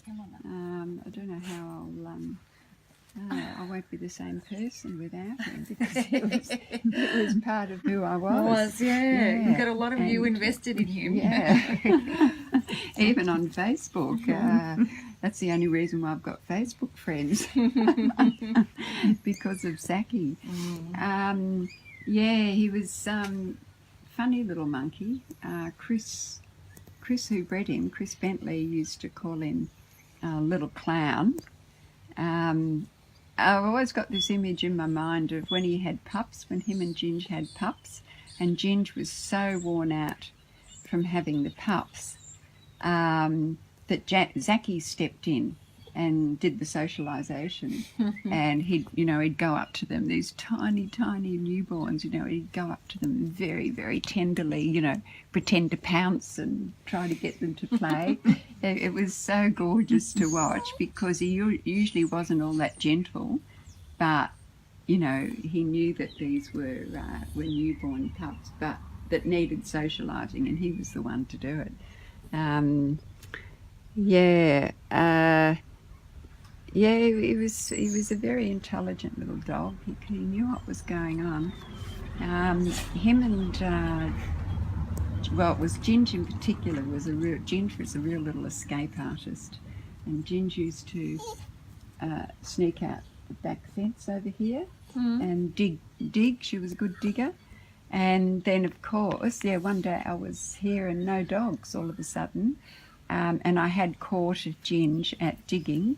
I don't know how I won't be the same person without him, because it was part of who I was. Yeah. You got a lot of you invested in him. Yeah. Even on Facebook. That's the only reason why I've got Facebook friends. Because of Zacky. He was funny little monkey. Chris, who bred him, Chris Bentley, used to call him Little Clown. I've always got this image in my mind of when he had pups, when him and Ginge had pups, and Ginge was so worn out from having the pups that Zacky stepped in and did the socialisation. And he'd go up to them, these tiny, tiny newborns, he'd go up to them very, very tenderly, pretend to pounce and try to get them to play. It was so gorgeous to watch, because he usually wasn't all that gentle, but, he knew that these were newborn pups, but that needed socialising, and he was the one to do it. He was a very intelligent little dog. He knew what was going on. Him and it was Ginge in particular. Ginge was a real little escape artist, and Ginge used to sneak out the back fence over here and dig. She was a good digger. And then, of course, one day I was here and no dogs all of a sudden, and I had caught Ginge at digging.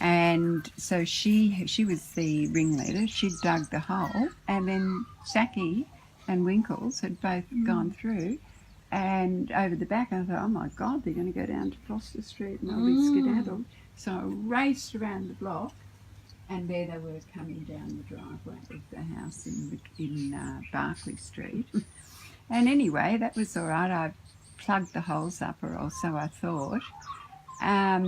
And so she was the ringleader. She'd dug the hole, and then Zacky and Winkles had both gone through. And over the back, I thought, oh my God, they're going to go down to Foster Street and they'll be skedaddled. So I raced around the block, and there they were coming down the driveway of the house in Barclay Street. And anyway, that was all right. I plugged the holes up, or so I thought. I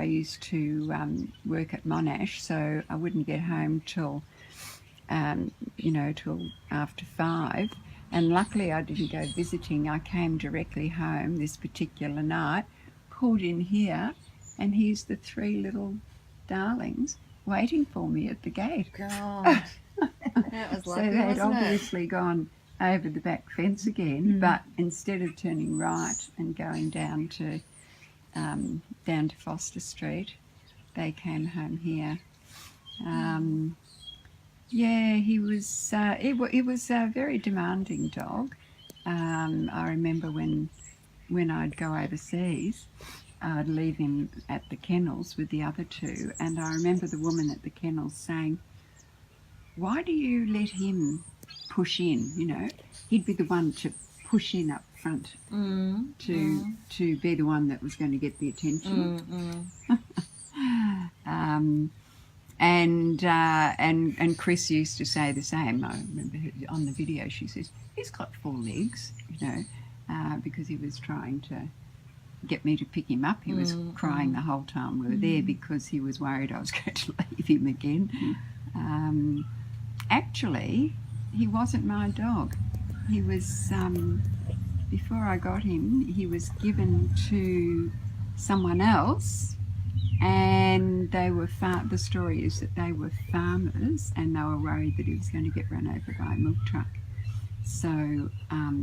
used to work at Monash, so I wouldn't get home till after 5. And luckily I didn't go visiting. I came directly home this particular night, pulled in here, and here's the 3 little darlings waiting for me at the gate. God, that was lucky, so they'd wasn't obviously gone over the back fence again, but instead of turning right and going down to Foster Street, they came home here. He was. It was a very demanding dog. I remember when I'd go overseas, I'd leave him at the kennels with the other 2, and I remember the woman at the kennels saying, "Why do you let him push in? He'd be the one to push in up front to be the one that was going to get the attention." And Chris used to say the same. I remember on the video she says, "He's got 4 legs," because he was trying to get me to pick him up. He was crying the whole time we were there because he was worried I was going to leave him again. Actually, he wasn't my dog. He was, before I got him, he was given to someone else, and they were the story is that they were farmers, and they were worried that he was going to get run over by a milk truck. So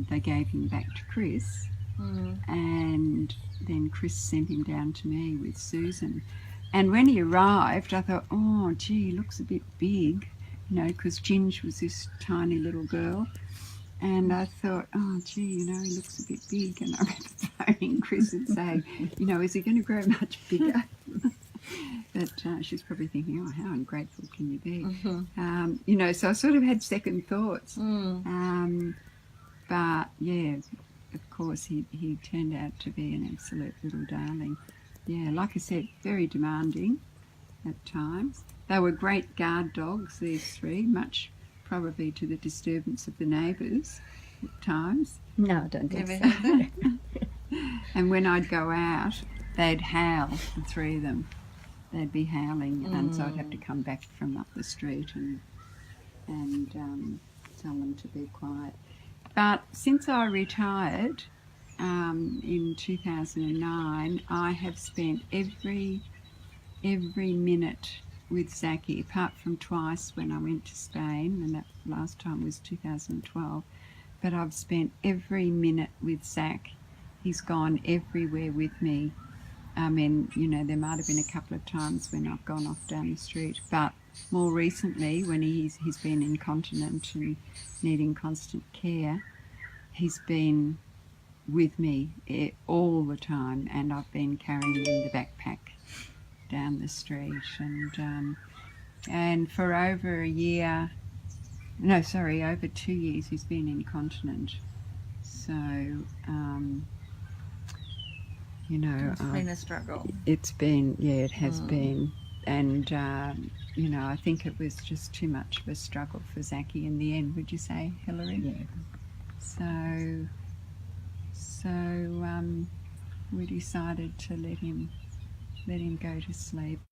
they gave him back to Chris, and then Chris sent him down to me with Susan. And when he arrived, I thought, oh, gee, he looks a bit big, because Ginge was this tiny little girl. And I thought, oh, gee, he looks a bit big. And I remember phoning Chris and saying, is he going to grow much bigger? But she's probably thinking, oh, how ungrateful can you be? So I sort of had second thoughts. But, yeah, of course, he turned out to be an absolute little darling. Yeah, like I said, very demanding at times. They were great guard dogs, these 3, much probably to the disturbance of the neighbours at times. No, I don't think so. And when I'd go out, they'd howl, the 3 of them. They'd be howling, and so I'd have to come back from up the street and tell them to be quiet. But since I retired, in 2009, I have spent every minute with Zaccy, apart from twice when I went to Spain, and that last time was 2012. But I've spent every minute with Zac. He's gone everywhere with me. I mean, you know, there might have been a couple of times when I've gone off down the street, but more recently, when he's been incontinent and needing constant care, he's been with me all the time, and I've been carrying the backpack down the street, and for over 2 years he's been incontinent. So you know, It's been a struggle. It's been, yeah, it has been, and you know, I think it was just too much of a struggle for Zaccy in the end. Would you say, Hilary? Yeah. So we decided to let him go to sleep.